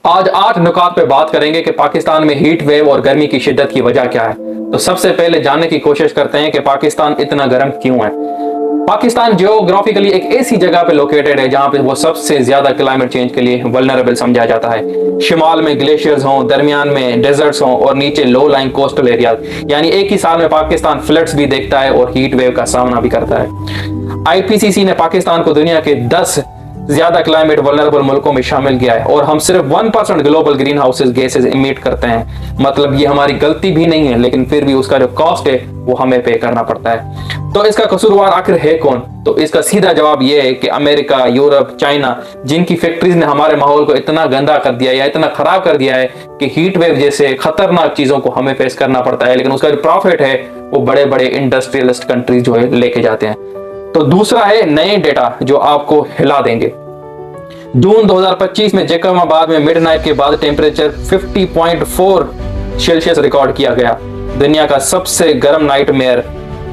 आज 8 नुकात पे बात करेंगे कि पाकिस्तान में हीट वेव और गर्मी की शिद्दत की वजह क्या है। तो सबसे पहले जानने की कोशिश करते हैं कि पाकिस्तान इतना गर्म क्यों है। पाकिस्तान जियोग्राफिकली एक ऐसी जगह पे लोकेटेड है जहां पे वो सबसे ज्यादा क्लाइमेट चेंज के लिए वल्नरेबल समझा जाता है। शिमाल में ग्लेशियर्स हों, दरमियान में डेजर्ट्स हों और नीचे लो लाइन कोस्टल एरिया, यानी एक ही साल में पाकिस्तान फ्लड्स भी देखता है और हीट वेव का सामना भी करता है। आईपीसीसी ने पाकिस्तान को दुनिया के 10 ज्यादा क्लाइमेट वल्नरेबल मुल्कों में शामिल किया है और हम सिर्फ 1% global green house gases emit करते हैं। मतलब ये हमारी गलती भी नहीं है, लेकिन फिर भी उसका जो कॉस्ट है वो हमें पे करना पड़ता है। तो इसका कसूरवार आखिर है कौन? तो इसका सीधा जवाब ये है कि अमेरिका, यूरोप, चाइना, जिनकी फैक्ट्रीज ने हमारे माहौल को इतना गंदा कर दिया या इतना खराब कर दिया है कि हीट वेव जैसे खतरनाक चीजों को हमें फेस करना पड़ता है, लेकिन उसका जो प्रॉफिट है वो बड़े बड़े इंडस्ट्रियलिस्ट कंट्रीज जो है लेके जाते हैं। तो दूसरा है नए डेटा जो आपको हिला देंगे। जून 2025 में जैकबाबाद में मिडनाइट के बाद टेम्परेचर 50.4 सेल्सियस रिकॉर्ड किया गया। दुनिया का सबसे गर्म नाइटमेयर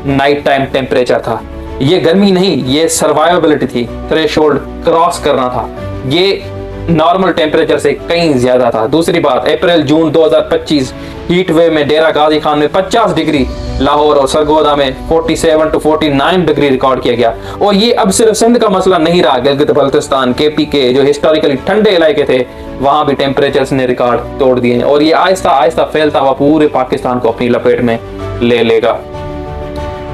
नाइट टाइम टेम्परेचर था। ये गर्मी नहीं, ये सर्वाइवेबिलिटी थी। थ्रेशोल्ड क्रॉस करना था। ये नॉर्मल टेम्परेचर से कहीं ज्यादा था। दूसरी बात, अप्रैल जून 2025 हीट वेव में डेरा गाजी खान में 50 डिग्री, लाहौर और सरगोदा में 47 to 49 डिग्री रिकॉर्ड किया गया। और ये अब सिर्फ सिंध का मसला नहीं रहा, गिलगित बल्तिस्तान, केपी के जो हिस्टोरिकली ठंडे इलाके थे वहां भी टेम्परेचर्स ने रिकॉर्ड तोड़ दिए और ये आहिस्ता आहिस्ता फैलता हुआ पूरे पाकिस्तान को अपनी लपेट में ले लेगा।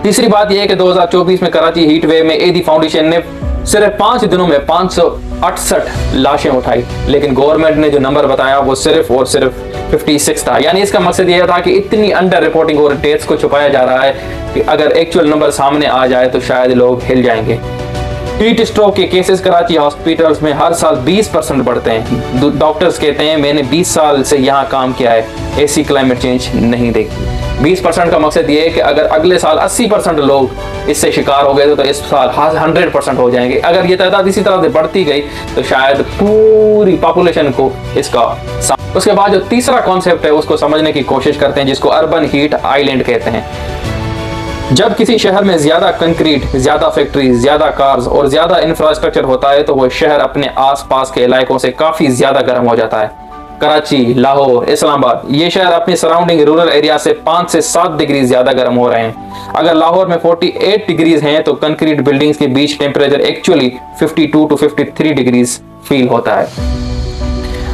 तीसरी बात यह है कि 2024 में कराची हीट वेव में एडी फाउंडेशन ने सिर्फ 5 दिनों में 568 लाशें उठाई, लेकिन गवर्नमेंट ने जो नंबर बताया वो सिर्फ और सिर्फ 56 था। यानी इसका मकसद यह था कि इतनी अंडर रिपोर्टिंग और डेथ्स को छुपाया जा रहा है कि अगर एक्चुअल नंबर सामने आ जाए तो शायद लोग हिल जाएंगे। हीट स्ट्रोक के केसेस कराची हॉस्पिटल्स में हर साल 20% बढ़ते हैं। डॉक्टर्स कहते हैं मैंने 20 साल से यहाँ काम किया है, ऐसी क्लाइमेट चेंज नहीं देखी। 20% का मकसद ये है कि अगर अगले साल 80% लोग इससे शिकार हो गए तो इस साल 100% हो जाएंगे। अगर ये तादाद इसी तरह से बढ़ती गई तो शायद पूरी पॉपुलेशन को इसका। उसके बाद जो तीसरा कॉन्सेप्ट है उसको समझने की कोशिश करते हैं, जिसको अर्बन हीट आइलैंड कहते हैं। जब किसी शहर में ज्यादा कंक्रीट, ज्यादा फैक्ट्री, ज्यादा कार्स और ज्यादा इंफ्रास्ट्रक्चर होता है तो वो शहर अपने आसपास के इलाकों से काफी ज्यादा गर्म हो जाता है। कराची, लाहौर, इस्लामाबाद, ये शहर अपनी सराउंडिंग रूरल एरिया से 5 से 7 डिग्री ज्यादा गर्म हो रहे हैं। अगर लाहौर में 48 डिग्रीज हैं तो कंक्रीट बिल्डिंग्स के बीच temperature actually 52 to 53 degrees feel होता है।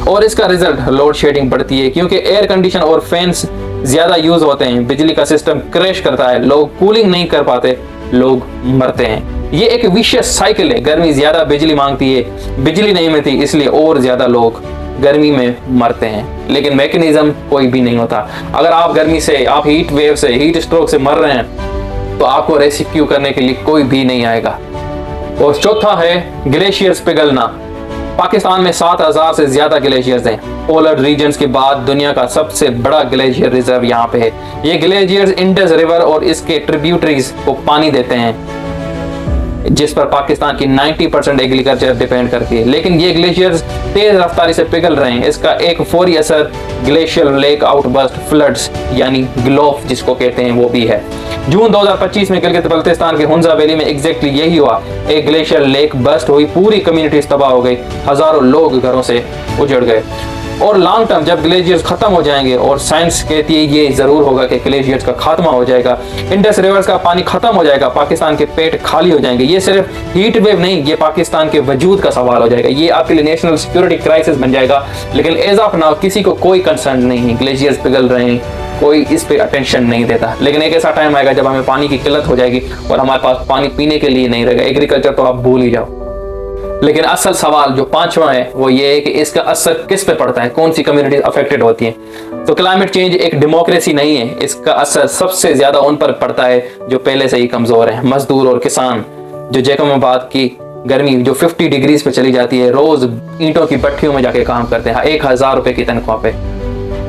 और इसका रिजल्ट लोड शेडिंग बढ़ती है, क्योंकि एयर कंडीशन और फैंस ज्यादा यूज होते हैं, बिजली का सिस्टम क्रैश करता है, लोग कूलिंग नहीं कर पाते, लोग मरते हैं। ये एक विशियस साइकिल है। गर्मी ज्यादा बिजली मांगती है, बिजली नहीं मिलती, इसलिए और ज्यादा लोग गर्मी में मरते हैं, लेकिन मैकेनिज्म कोई भी नहीं होता। अगर आप गर्मी से, आप हीट वेव से, हीट स्ट्रोक से मर रहे हैं तो आपको रेस्क्यू करने के लिए कोई भी नहीं आएगा। और चौथा है ग्लेशियर्स पिघलना। पाकिस्तान में 7000 से ज्यादा ग्लेशियर्स हैं। पोलर रीजन्स के बाद दुनिया का सबसे बड़ा ग्लेशियर रिजर्व यहाँ पे है। ये ग्लेशियर्स इंडस रिवर और इसके ट्रिब्यूटरीज को पानी देते हैं, जिस पर पाकिस्तान की 90% एग्रीकल्चर डिपेंड करती है। लेकिन ये ग्लेशियर्स तेज रफ्तारी से पिघल रहे हैं। इसका एक फौरी असर ग्लेशियर लेक आउटबर्स्ट फ्लड्स यानी ग्लोफ जिसको कहते हैं वो भी है। जून 2025 में गिलगित बल्तिस्तान के हुंजा वैली में एग्जैक्टली यही हुआ। एक ग्लेशियर लेक बस्ट हुई, पूरी कम्युनिटी तबाह हो गई, हजारों लोग घरों से उजड़ गए। और लॉन्ग टर्म जब ग्लेशियर्स खत्म हो जाएंगे, और साइंस कहती है ये जरूर होगा कि ग्लेशियर्स का खात्मा हो जाएगा, इंडस रिवर्स का पानी खत्म हो जाएगा, पाकिस्तान के पेट खाली हो जाएंगे। ये सिर्फ हीट वेव नहीं, ये पाकिस्तान के वजूद का सवाल हो जाएगा। ये आपके लिए नेशनल सिक्योरिटी क्राइसिस बन जाएगा। लेकिन एज ऑफ नाउ किसी को कोई कंसर्न नहीं है, ग्लेशियर्स पिघल रहे हैं, कोई इस पे अटेंशन नहीं देता। लेकिन एक ऐसा टाइम आएगा जब हमें पानी की किल्लत हो जाएगी और हमारे पास पानी पीने के लिए नहीं रहेगा। एग्रीकल्चर तो आप भूल ही जाओ। लेकिन असल सवाल जो 5वां है वो ये है कि इसका असर किस पे पड़ता है, कौन सी कम्युनिटी अफेक्टेड होती है। तो क्लाइमेट चेंज एक डेमोक्रेसी नहीं है। इसका असर सबसे ज्यादा उन पर पड़ता है जो पहले से ही कमजोर है, मजदूर और किसान, जो जैकबाबाद की गर्मी जो 50 डिग्रीज पे चली जाती है, रोज ईंटों की भट्टियों में जाके काम करते हैं 1000 रुपए की तनख्वाह पे,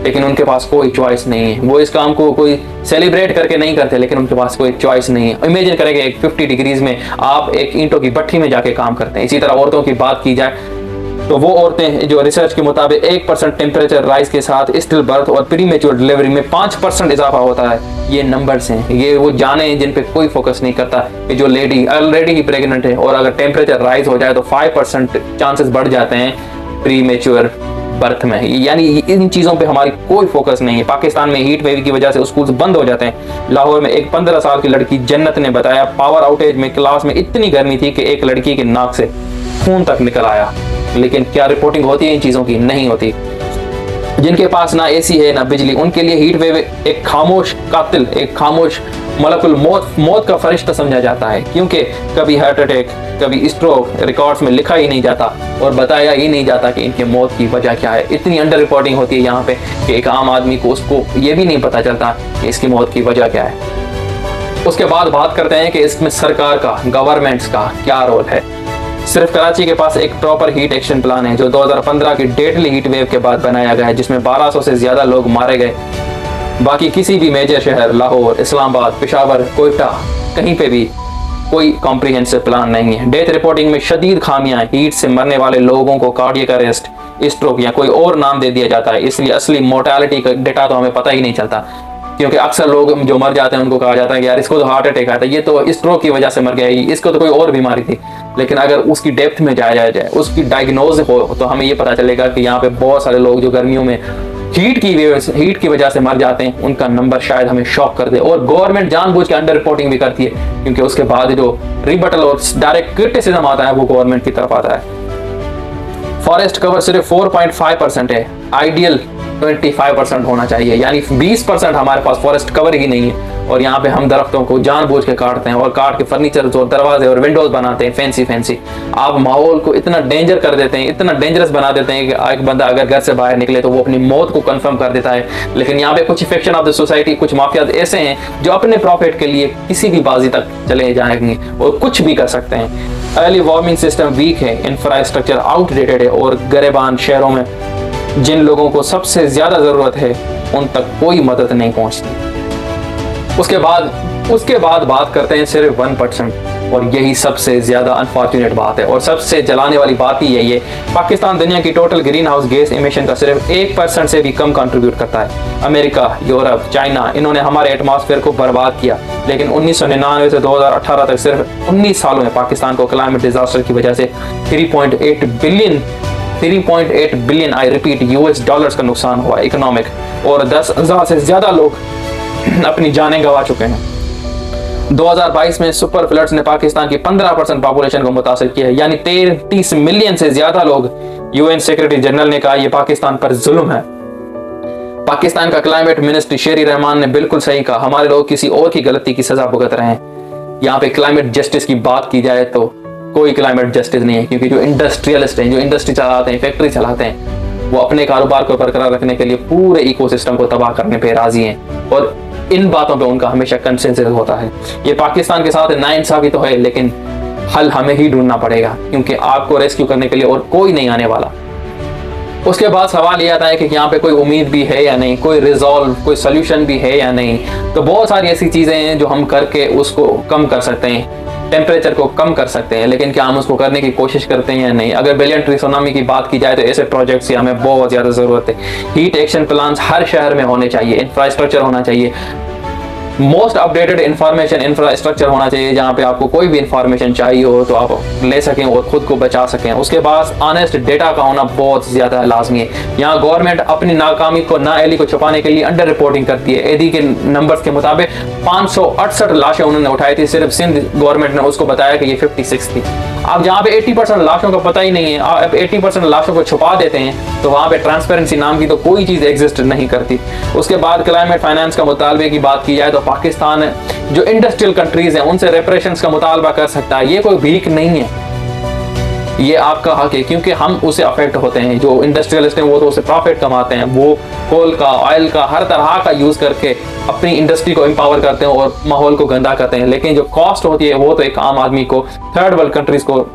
लेकिन उनके पास कोई चॉइस नहीं है। वो इस काम को कोई सेलिब्रेट करके नहीं करते, लेकिन उनके पास कोई चॉइस नहीं है। इमेजिन करेंगे एक 50 डिग्रीज में आप एक ईंटों की भट्टी में जाके काम करते हैं। इसी तरह औरतों की बात की जाए तो वो औरतें जो रिसर्च के मुताबिक 1% टेम्परेचर राइज के साथ स्टिल बर्थ और प्रीमेच्योर डिलीवरी में 5% इजाफा होता है। ये नंबर्स हैं, ये वो जाने हैं जिन पे कोई फोकस नहीं करता कि जो लेडी ऑलरेडी ही प्रेग्नेंट है और अगर टेम्परेचर राइज हो जाए तो 5% चांसेस बढ़ जाते हैं प्रीमेच्योर बर्थ में है। यानी इन चीज़ों पे हमारी कोई फोकस नहीं है। पाकिस्तान में हीट वेव की वजह से स्कूल्स बंद हो जाते हैं। लाहौर में एक 15 साल की लड़की जन्नत ने बताया, पावर आउटेज में क्लास में इतनी गर्मी थी कि एक लड़की के नाक से खून तक निकल आया। लेकिन क्या रिपोर्टिंग होती है इन चीज़ों की? नहीं होती। जिनके पास ना एसी है ना बिजली, उनके लिए हीट वेव एक खामोश कातिल, एक खामोश मलकुल मौत का फरिश्ता समझा जाता है, क्योंकि कभी हार्ट अटैक, कभी स्ट्रोक रिकॉर्ड्स में लिखा ही नहीं जाता और बताया ही नहीं जाता कि इनके मौत की वजह क्या है। इतनी अंडर रिपोर्टिंग होती है यहाँ पे कि एक आम आदमी को उसको ये भी नहीं पता चलता कि इसकी मौत की वजह क्या है। उसके बाद बात करते हैं कि इसमें सरकार का, गवर्नमेंट्स का क्या रोल है। सिर्फ कराची के पास एक प्रॉपर हीट एक्शन प्लान है जो 2015 की डेडली हीट वेव के बाद बनाया गया है, जिसमें 1200 से ज्यादा लोग मारे गए। बाकी किसी भी मेजर शहर, लाहौर, इस्लामाबाद, पेशावर, कोयटा, कहीं पे भी कोई कॉम्प्रिहेंसिव प्लान नहीं है। डेथ रिपोर्टिंग में शदीद खामियां, हीट से मरने वाले लोगों को कार्डियक अरेस्ट, स्ट्रोक या कोई और नाम दे दिया जाता है, इसलिए असली मोर्टेलिटी का डेटा तो हमें पता ही नहीं चलता। क्योंकि अक्सर लोग जो मर जाते हैं उनको कहा जाता है कि यार इसको तो हार्ट अटैक आया था, ये तो स्ट्रोक की वजह से मर गया, इसको तो कोई और बीमारी थी। लेकिन अगर उसकी डेप्थ में जाया जाए, उसकी डायग्नोज हो, तो हमें ये पता चलेगा कि यहाँ पे बहुत सारे लोग जो गर्मियों में हीट की वजह से मर जाते हैं, उनका नंबर शायद हमें शॉक कर दे। और गवर्नमेंट जानबूझ के अंडर रिपोर्टिंग भी करती है, क्योंकि उसके बाद जो रिबटल और डायरेक्ट क्रिटिसिज्म आता है वो गवर्नमेंट की तरफ आता है। फॉरेस्ट कवर सिर्फ 4.5% है, आइडियल 25% होना चाहिए, यानी 20% हमारे पास फॉरेस्ट कवर ही नहीं है। और यहाँ पे हम दरख्तों को जानबूझ के काटते हैं और काट के फर्नीचर और दरवाजे और विंडोज बनाते हैं फैंसी। आप माहौल को इतना डेंजर कर देते हैं, इतना डेंजरस बना देते हैं कि एक बंदा अगर घर से बाहर निकले तो वो अपनी मौत को कंफर्म कर देता है। लेकिन यहाँ पे कुछ इफेक्शन ऑफ द सोसाइटी, कुछ माफियाज ऐसे हैं जो अपने प्रॉफिट के लिए किसी भी बाजी तक चले जाएंगे और कुछ भी कर सकते हैं। अर्ली वार्मिंग सिस्टम वीक है, इंफ्रास्ट्रक्चर आउटडेटेड है और गरेबान शहरों में जिन लोगों को सबसे ज्यादा जरूरत है उन तक कोई मदद नहीं पहुंचती। उसके बाद बात करते हैं सिर्फ 1%, और यही सबसे ज्यादा अनफॉर्चुनेट बात है और सबसे जलाने वाली बात ही यही है। पाकिस्तान दुनिया की total green house gas emission का सिर्फ 1% से भी कम कंट्रीब्यूट करता है। अमेरिका, यूरोप, चाइना, इन्होंने हमारे एटमॉस्फेयर को बर्बाद किया, लेकिन 1999 से 2018 तक सिर्फ 19 सालों में पाकिस्तान को क्लाइमेट डिजास्टर की वजह से 3.8 billion I repeat US dollars का नुकसान हुआ इकोनॉमिक, और 10,000 से ज्यादा लोग अपनी जानें गंवा चुके हैं। 2022 में सुपर फ्लड्स ने पाकिस्तान की 15% पॉपुलेशन को मुतासिर किया है, यानी 33 मिलियन से ज्यादा लोग। UN सेक्रेटरी जनरल ने कहा यह पाकिस्तान पर जुल्म है। पाकिस्तान का क्लाइमेट मिनिस्टर शेरी रहमान ने बिल्कुल सही कहा, हमारे लोग किसी और की गलती की सजा भुगत रहे हैं। यहाँ पे क्लाइमेट जस्टिस की बात की जाए तो कोई क्लाइमेट जस्टिस नहीं है, क्योंकि जो इंडस्ट्रियलिस्ट हैं, जो इंडस्ट्री चलाते हैं, फैक्ट्री चलाते हैं, वो अपने कारोबार को बरकरार रखने के लिए पूरे इकोसिस्टम को तबाह करने पे राजी हैं और इन बातों पे उनका हमेशा कंसेंसस होता है। ये पाकिस्तान के साथ नाइंसाफी तो है, लेकिन हल हमें ही ढूंढना पड़ेगा, क्योंकि आपको रेस्क्यू करने के लिए और कोई नहीं आने वाला। उसके बाद सवाल ये आता है कि यहाँ पे कोई उम्मीद भी है या नहीं, कोई रिजॉल्व, कोई सोल्यूशन भी है या नहीं। तो बहुत सारी ऐसी चीजें हैं जो हम करके उसको कम कर सकते हैं, टेम्परेचर को कम कर सकते हैं, लेकिन क्या हम उसको करने की कोशिश करते हैं या नहीं। अगर बिलियन ट्री सुनामी की बात की जाए तो ऐसे प्रोजेक्ट्स की हमें बहुत ज्यादा जरूरत है। हीट एक्शन प्लान्स हर शहर में होने चाहिए, इंफ्रास्ट्रक्चर होना चाहिए, मोस्ट अपडेटेड इंफॉर्मेशन इंफ्रास्ट्रक्चर होना चाहिए, जहाँ पे आपको कोई भी इंफॉर्मेशन चाहिए हो तो आप ले सकें और खुद को बचा सकें। उसके बाद ऑनेस्ट डेटा का होना बहुत ज्यादा लाजमी है। यहाँ गवर्नमेंट अपनी नाकामी को, नाअहली को छुपाने के लिए अंडर रिपोर्टिंग करती है। एडी के नंबर्स के मुताबिक 568 लाशें उन्होंने उठाई थी, सिर्फ सिंध गवर्नमेंट ने उसको बताया कि ये 56 थी। अब जहाँ पे 80% लाशों का पता ही नहीं है, आप 80% लाशों को छुपा देते हैं, तो वहाँ पे ट्रांसपेरेंसी नाम की तो कोई चीज एग्जिस्ट नहीं करती। उसके बाद क्लाइमेट फाइनेंस का मुतालबे की बात की जाए तो पाकिस्तान जो इंडस्ट्रियल कंट्रीज हैं उनसे रेपरेशंस का मुतालबा कर सकता है। ये कोई भीख नहीं है, ये आपका हक है, क्योंकि हम उसे अफेक्ट होते हैं। जो इंडस्ट्रियलिस्ट हैं वो तो उसे प्रॉफिट कमाते हैं, वो कोल का, ऑयल का, हर तरह का यूज करके अपनी इंडस्ट्री को एम्पावर करते हैं और माहौल को गंदा करते हैं। लेकिन जो कॉस्ट होती है वो तो एक आम आदमी को, थर्ड वर्ल्ड कंट्रीज को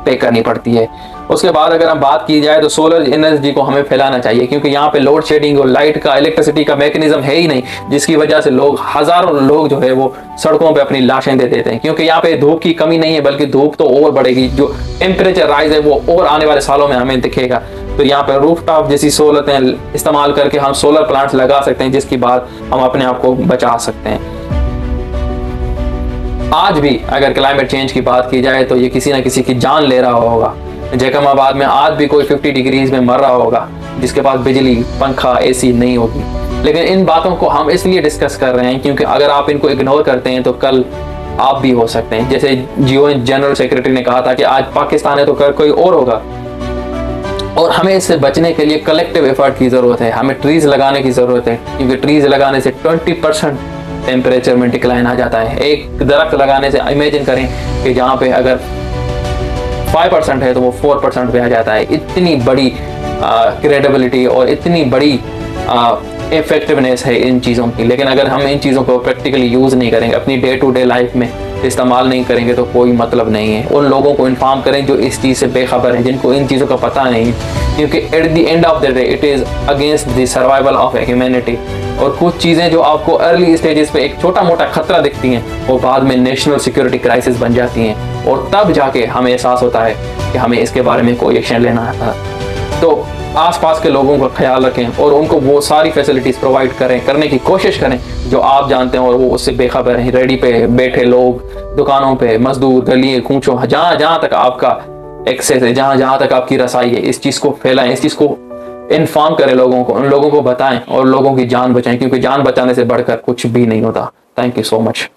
पे करनी पड़ती है। उसके बाद अगर हम बात की जाए तो सोलर एनर्जी को हमें फैलाना चाहिए, क्योंकि यहाँ पे लोड शेडिंग और लाइट का, इलेक्ट्रिसिटी का मैकेनिज्म है ही नहीं, जिसकी वजह से लोग, हजारों लोग जो है वो सड़कों पे अपनी लाशें दे देते हैं। क्योंकि यहाँ पे धूप की कमी नहीं है, बल्कि धूप तो और बढ़ेगी, जो टेम्परेचर राइज है वो और आने वाले सालों में हमें दिखेगा। तो यहाँ पे रूफटॉप जैसी सहूलतें इस्तेमाल करके हम सोलर प्लांट्स लगा सकते हैं, जिसकी बात हम अपने आप को बचा सकते हैं। आज भी अगर क्लाइमेट चेंज की बात की जाए तो ये किसी ना किसी की जान ले रहा होगा। जैकमाबाद में आज भी कोई 50 डिग्रीज में मर रहा होगा। जिसके पास बिजली, पंखा, एसी नहीं होगी। लेकिन इन बातों को हम इसलिए डिस्कस कर रहे हैं क्योंकि अगर आप इनको इग्नोर करते हैं तो कल आप भी हो सकते हैं। जैसे यूएन जनरल सेक्रेटरी ने कहा था कि आज पाकिस्तान है तो कल कोई और होगा, और हमें इससे बचने के लिए कलेक्टिव एफर्ट की जरूरत है। हमें ट्रीज लगाने की जरूरत है क्योंकि ट्रीज लगाने से 20% टेम्परेचर में डिक्लाइन आ जाता है। एक दरख्त लगाने से इमेजिन करें कि जहाँ पे अगर 5% है तो वो 4% पे आ जाता है। इतनी बड़ी क्रेडिबिलिटी और इतनी बड़ी इफेक्टिवनेस है इन चीज़ों की। लेकिन अगर हम इन चीज़ों को प्रैक्टिकली यूज़ नहीं करेंगे, अपनी डे टू डे लाइफ में इस्तेमाल नहीं करेंगे तो कोई मतलब नहीं है। उन लोगों को इन्फॉर्म करें जो इस चीज़ से बेखबर हैं, जिनको इन चीज़ों का पता नहीं है, क्योंकि at the end of the day it is against the survival of humanity. और कुछ चीज़ें जो आपको अर्ली स्टेजेस पे एक छोटा मोटा खतरा दिखती हैं वो बाद में नेशनल सिक्योरिटी क्राइसिस बन जाती हैं, और तब जाके हमें एहसास होता है कि हमें इसके बारे में कोई एक्शन लेना है। तो आसपास के लोगों का ख्याल रखें और उनको वो सारी फैसिलिटीज़ प्रोवाइड करने की कोशिश करें जो आप जानते हैं और वो उससे बेखबर हैं। रेडी पे बैठे लोग, दुकानों पे मजदूर, गलियों कूचों, जहाँ तक आपका एक्सेस है, जहाँ तक आपकी रसाई है, इस चीज़ को फैलाएं, इस चीज़ को इन्फॉर्म करें लोगों को, उन लोगों को बताएं और लोगों की जान बचाएं, क्योंकि जान बचाने से बढ़कर कुछ भी नहीं होता। Thank you so much.